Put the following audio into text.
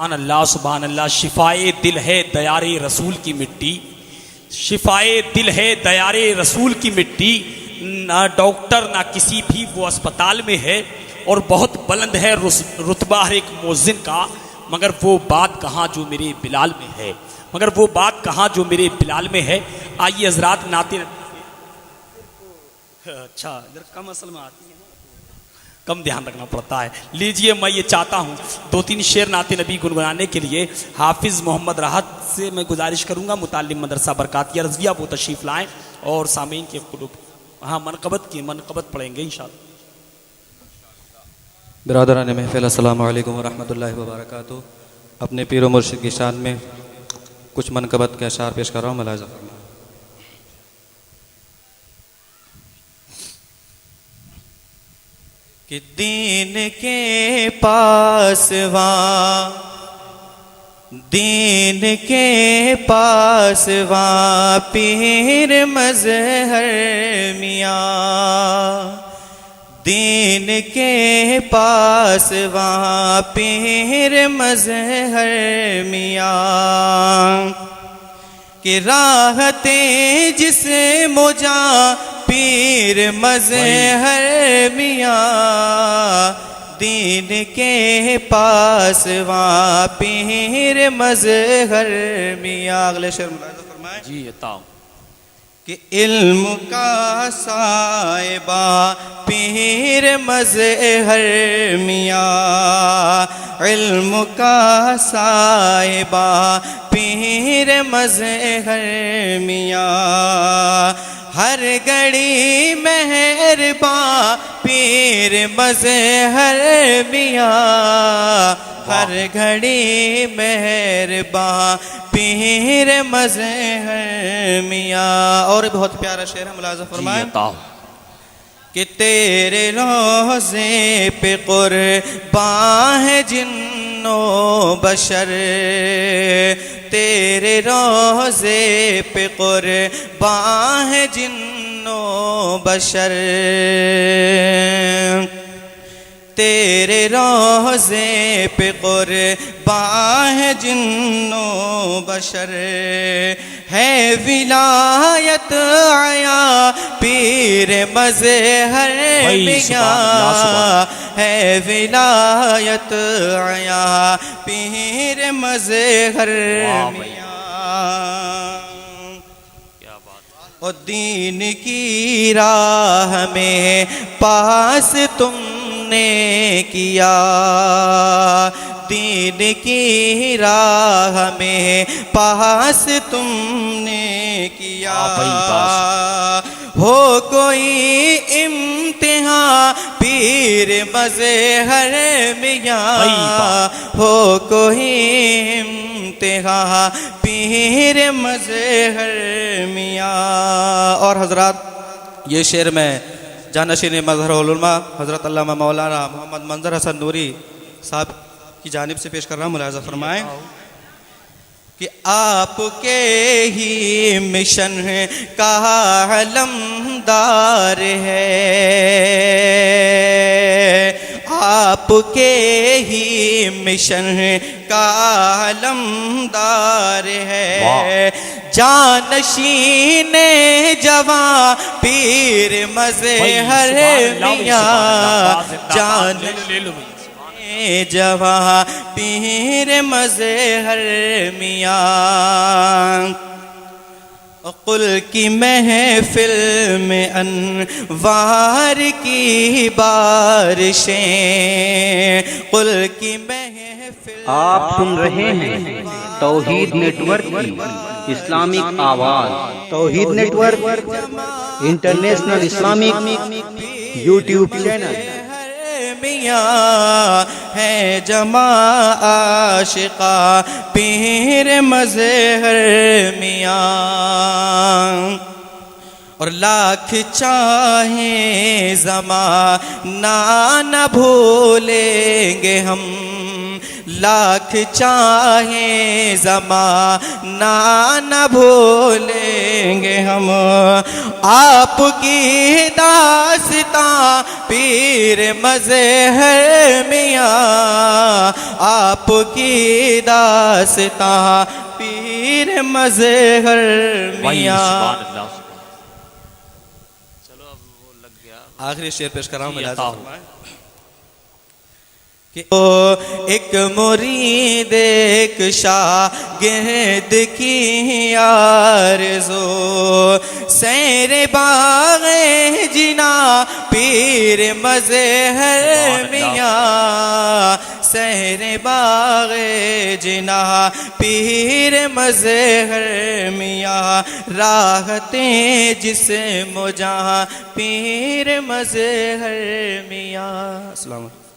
سبحان اللہ. شفائے دل ہے دیار رسول کی مٹی، شفائے دل ہے دیار رسول کی مٹی، نہ ڈاکٹر نہ کسی بھی وہ اسپتال میں ہے، اور بہت بلند ہے رتبہ ہر ایک مؤذن کا، مگر وہ بات کہاں جو میرے بلال میں ہے، مگر وہ بات کہاں جو میرے بلال میں ہے. آئیے حضرات نعت اچھا ادھر کم اصل میں آتی ہے، کم دھیان رکھنا پڑتا ہے. لیجئے میں یہ چاہتا ہوں دو تین شعر نعت نبی گنگنانے کے لیے حافظ محمد راحت سے میں گزارش کروں گا، متعلم مدرسہ برکاتیہ رضویہ وہ تشریف لائیں اور سامعین کے قلوب منقبت پڑھیں گے انشاءاللہ. برادران محفل السلام علیکم ورحمۃ اللہ وبرکاتہ. اپنے پیر و مرشد کی شان میں کچھ منقبت کے اشعار پیش کر رہا ہوں، ملاحظہ فرمائیں. کہ دین کے پاسواں، دین کے پاسواں پیر مظہر میاں، دین کے پاسواں پیر مظہر میاں، کہ راحتیں جس مجاں پیر مظہر میاں، دین کے پاسواں پیر مظہر میاں. اگلے شعر ملاحظہ فرمائیں. جی عطا کہ علم کا صاحبہ پیر مظہر میاں، علم کا صاحبہ پیر مظہر میاں، ہر گھڑی مہرباں پیر مظہر میاں، ہر گھڑی مہرباں پیر مظہر میاں. اور بہت پیارا شعر ہے، ملاحظہ فرمائیں. کہ تیرے روضے پہ قرباں ہے جن و بشر، تیرے روضے پہ قرباں ہے جن و بشر، تیرے روضے پہ قرباں ہے جن و بشر، ہے ولایت عیا پیر مظہر میاں، ہے ولایت عیا پیر مظہر میاں. اور دین کی راہ میں پاس تم نے کیا، دین کی راہ میں پاس تم نے کیا، ہو کوئی امتحان پیر مظہر میاں، ہو کوئی امتحان پیر مظہر میاں. اور حضرات یہ شعر میں جانشین مظہر العلماء حضرت علامہ مولانا محمد منظر حسن نوری صاحب کی جانب سے پیش کر رہا ہوں، ملاحظہ فرمائیں. کہ آپ کے ہی مشن کا علمدار ہے، آپ کے ہی مشن کا علمدار ہے، جانشین جواں پیر مظہر میاں، جانشین جواں پیر مظہر میاں. قل کی محفل میں انوار کی بارشیں، قل کی محفل. آپ سن رہے ہیں توحید نیٹ ورک کی اسلامک آواز. Tauheed network international Islamic YouTube channel. میاں ہے جماع عاشقہ پیر مظہر میاں، اور لاکھ چاہیں زمانہ نہ بھولیں گے ہم، لاکھ چاہیں زمانہ نہ بھولیں گے ہم آپ کی داستاں پیر مظہر میاں آپ کی داستاں پیر مظہر میاں چلو اب وہ لگ گیا آخری شعر پیش کر رہا ہوں میں عطا لازم ہو. فرمائیں کہ ایک مرید ایک شاگرد کی آرزو سیر باغ جنا پیر مظہر میاں سیر باغ جنا پیر مظہر میاں راحتیں جسم و جہاں پیر مظہر میاں. السلام علیکم.